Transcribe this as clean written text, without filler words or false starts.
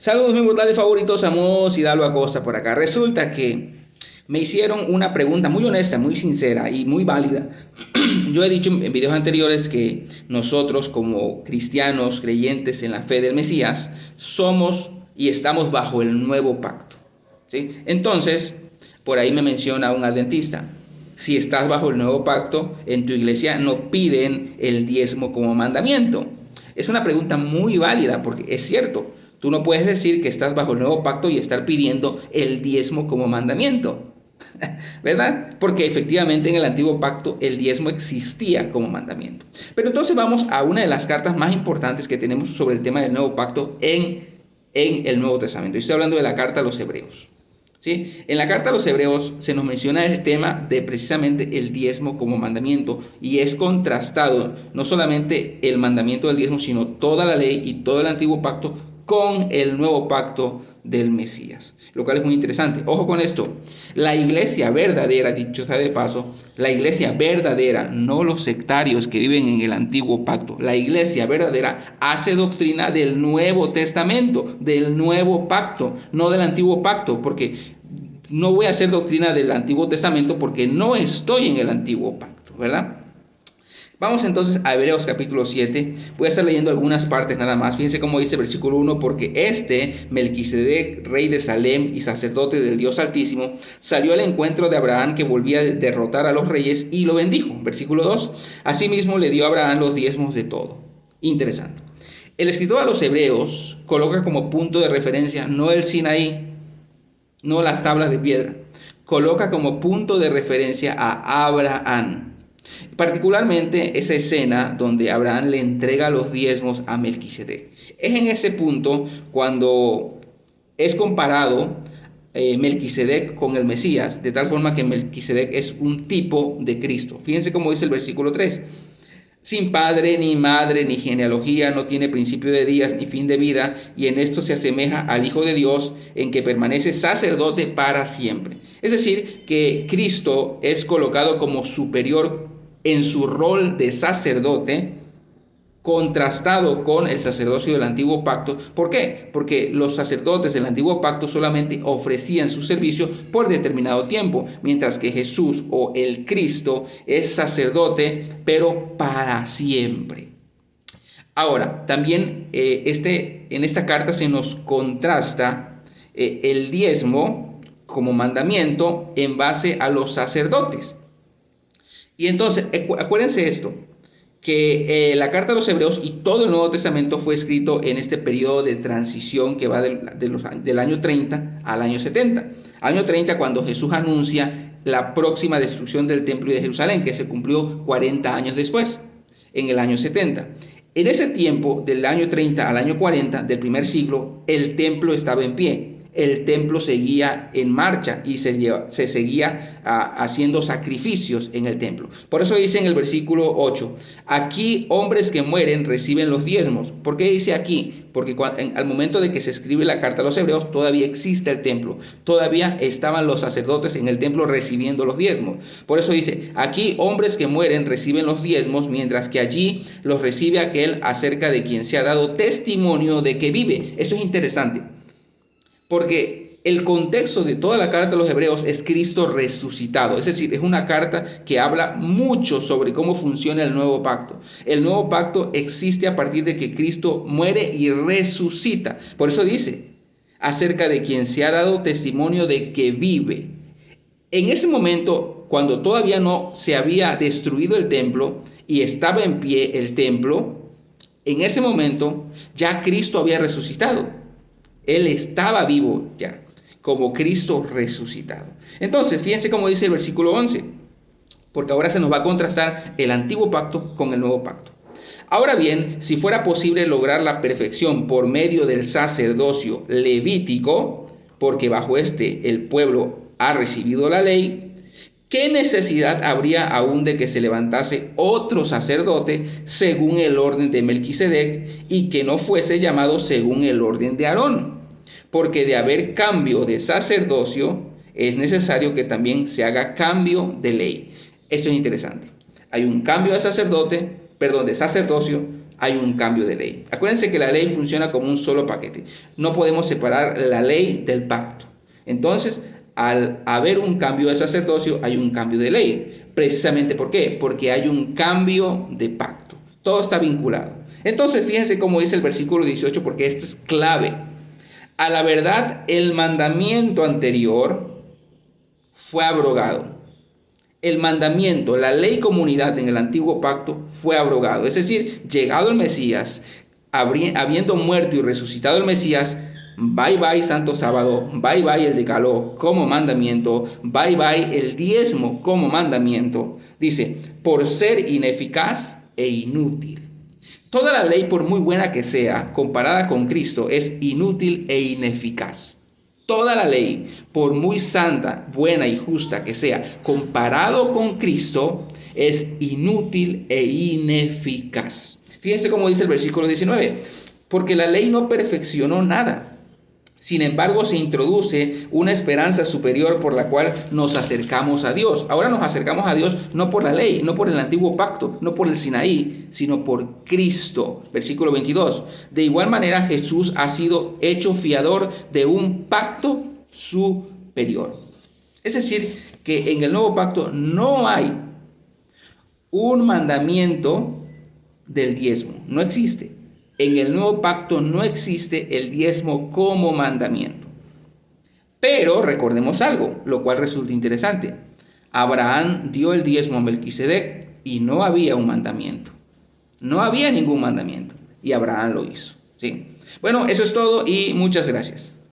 Saludos, mis mortales favoritos, Amos Hidalgo Acosta por acá. Resulta que me hicieron una pregunta muy honesta, muy sincera y muy válida. Yo he dicho en videos anteriores que nosotros como cristianos creyentes en la fe del Mesías somos y estamos bajo el nuevo pacto. ¿Sí? Entonces, por ahí me menciona un adventista. Si estás bajo el nuevo pacto, en tu iglesia no piden el diezmo como mandamiento. Es una pregunta muy válida porque es cierto. Tú no puedes decir que estás bajo el nuevo pacto y estar pidiendo el diezmo como mandamiento, ¿verdad? Porque efectivamente en el antiguo pacto el diezmo existía como mandamiento. Pero entonces vamos a una de las cartas más importantes que tenemos sobre el tema del nuevo pacto en el Nuevo Testamento. Estoy hablando de la carta a los Hebreos. ¿Sí? En la carta a los Hebreos se nos menciona el tema de precisamente el diezmo como mandamiento y es contrastado no solamente el mandamiento del diezmo, sino toda la ley y todo el antiguo pacto con el nuevo pacto del Mesías, lo cual es muy interesante. Ojo con esto, la iglesia verdadera, dicho sea de paso, la iglesia verdadera, no los sectarios que viven en el antiguo pacto, la iglesia verdadera hace doctrina del Nuevo Testamento, del nuevo pacto, no del antiguo pacto, porque no voy a hacer doctrina del Antiguo Testamento porque no estoy en el antiguo pacto, ¿verdad? Vamos entonces a Hebreos capítulo 7. Voy a estar leyendo algunas partes nada más. Fíjense cómo dice el versículo 1, porque Melquisedec, rey de Salem y sacerdote del Dios Altísimo, salió al encuentro de Abraham que volvía a derrotar a los reyes y lo bendijo. Versículo 2, asimismo le dio a Abraham los diezmos de todo. Interesante. El escritor a los Hebreos coloca como punto de referencia no el Sinaí, no las tablas de piedra. Coloca como punto de referencia a Abraham. Particularmente esa escena donde Abraham le entrega los diezmos a Melquisedec. Es en ese punto cuando es comparado Melquisedec con el Mesías, de tal forma que Melquisedec es un tipo de Cristo. Fíjense cómo dice el versículo 3. Sin padre, ni madre, ni genealogía, no tiene principio de días, ni fin de vida, y en esto se asemeja al Hijo de Dios, en que permanece sacerdote para siempre. Es decir, que Cristo es colocado como superior en su rol de sacerdote, contrastado con el sacerdocio del antiguo pacto. ¿Por qué? Porque los sacerdotes del antiguo pacto solamente ofrecían su servicio por determinado tiempo, mientras que Jesús o el Cristo es sacerdote, pero para siempre. Ahora, también en esta carta se nos contrasta el diezmo como mandamiento en base a los sacerdotes. Y entonces, acuérdense esto, que la carta a los Hebreos y todo el Nuevo Testamento fue escrito en este periodo de transición que va del año 30 al año 70. Año 30 cuando Jesús anuncia la próxima destrucción del templo y de Jerusalén, que se cumplió 40 años después, en el año 70. En ese tiempo, del año 30 al año 40 del primer siglo, el templo estaba en pie. El templo seguía en marcha y se seguía haciendo sacrificios en el templo. Por eso dice en el versículo 8, aquí hombres que mueren reciben los diezmos. ¿Por qué dice aquí? Porque al momento de que se escribe la carta a los hebreos todavía existe el templo, todavía estaban los sacerdotes en el templo recibiendo los diezmos. Por eso dice, aquí hombres que mueren reciben los diezmos, mientras que allí los recibe aquel acerca de quien se ha dado testimonio de que vive. Eso es interesante. Porque el contexto de toda la carta de los Hebreos es Cristo resucitado. Es decir, es una carta que habla mucho sobre cómo funciona el nuevo pacto. El nuevo pacto existe a partir de que Cristo muere y resucita. Por eso dice, acerca de quien se ha dado testimonio de que vive. En ese momento, cuando todavía no se había destruido el templo y estaba en pie el templo, en ese momento ya Cristo había resucitado. Él estaba vivo ya, como Cristo resucitado. Entonces, fíjense cómo dice el versículo 11, porque ahora se nos va a contrastar el antiguo pacto con el nuevo pacto. Ahora bien, si fuera posible lograr la perfección por medio del sacerdocio levítico, porque bajo este el pueblo ha recibido la ley, ¿qué necesidad habría aún de que se levantase otro sacerdote según el orden de Melquisedec y que no fuese llamado según el orden de Aarón? Porque de haber cambio de sacerdocio, es necesario que también se haga cambio de ley. Esto es interesante. Hay un cambio de sacerdocio, hay un cambio de ley. Acuérdense que la ley funciona como un solo paquete. No podemos separar la ley del pacto. Entonces, al haber un cambio de sacerdocio, hay un cambio de ley. Precisamente ¿por qué? Porque hay un cambio de pacto. Todo está vinculado. Entonces, fíjense cómo dice el versículo 18, porque esto es clave. A la verdad, el mandamiento anterior fue abrogado. El mandamiento, la ley comunidad en el antiguo pacto fue abrogado. Es decir, llegado el Mesías, habiendo muerto y resucitado el Mesías, bye bye Santo Sábado, bye bye el decálogo como mandamiento, bye bye el diezmo como mandamiento. Dice, por ser ineficaz e inútil. Toda la ley, por muy buena que sea, comparada con Cristo, es inútil e ineficaz. Toda la ley, por muy santa, buena y justa que sea, comparado con Cristo, es inútil e ineficaz. Fíjense cómo dice el versículo 19, porque la ley no perfeccionó nada. Sin embargo, se introduce una esperanza superior por la cual nos acercamos a Dios. Ahora nos acercamos a Dios no por la ley, no por el antiguo pacto, no por el Sinaí, sino por Cristo. Versículo 22. De igual manera, Jesús ha sido hecho fiador de un pacto superior. Es decir, que en el nuevo pacto no hay un mandamiento del diezmo. No existe. En el nuevo pacto no existe el diezmo como mandamiento. Pero recordemos algo, lo cual resulta interesante. Abraham dio el diezmo a Melquisedec y no había un mandamiento. No había ningún mandamiento. Y Abraham lo hizo. ¿Sí? Bueno, eso es todo y muchas gracias.